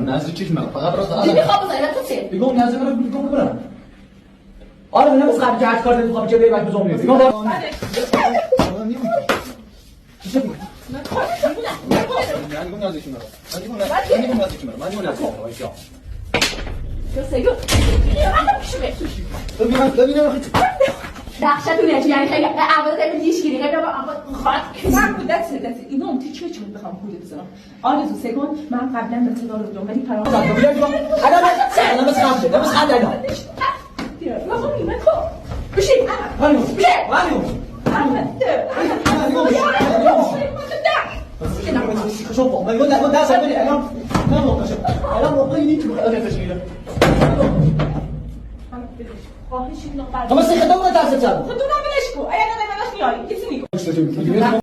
نزدیک من فقط راست خواب بزنی تو چه؟ بگم نزدیک من بگم برم آره نمیز قبل که کار دادم خواب چه دیگه بزنم بگم دخشتونه چی یعنی خیلی اول تیم دیشگیری خیلی با خاط من دست اینو اون تیکه چون بخوام خودت بزنم آرزو سکون من قبلا به صدا رو دادم ولی فرار انا بس خمسه ده بس حد انا ما من خب بشی هاني بشي شوف ما يقول لك ده سامي انا ما موقعيني انا تشغيله خواهش اینو خلاص خدمه دست خودتون هم بلش کو اگه نه منش میاری کسی میگه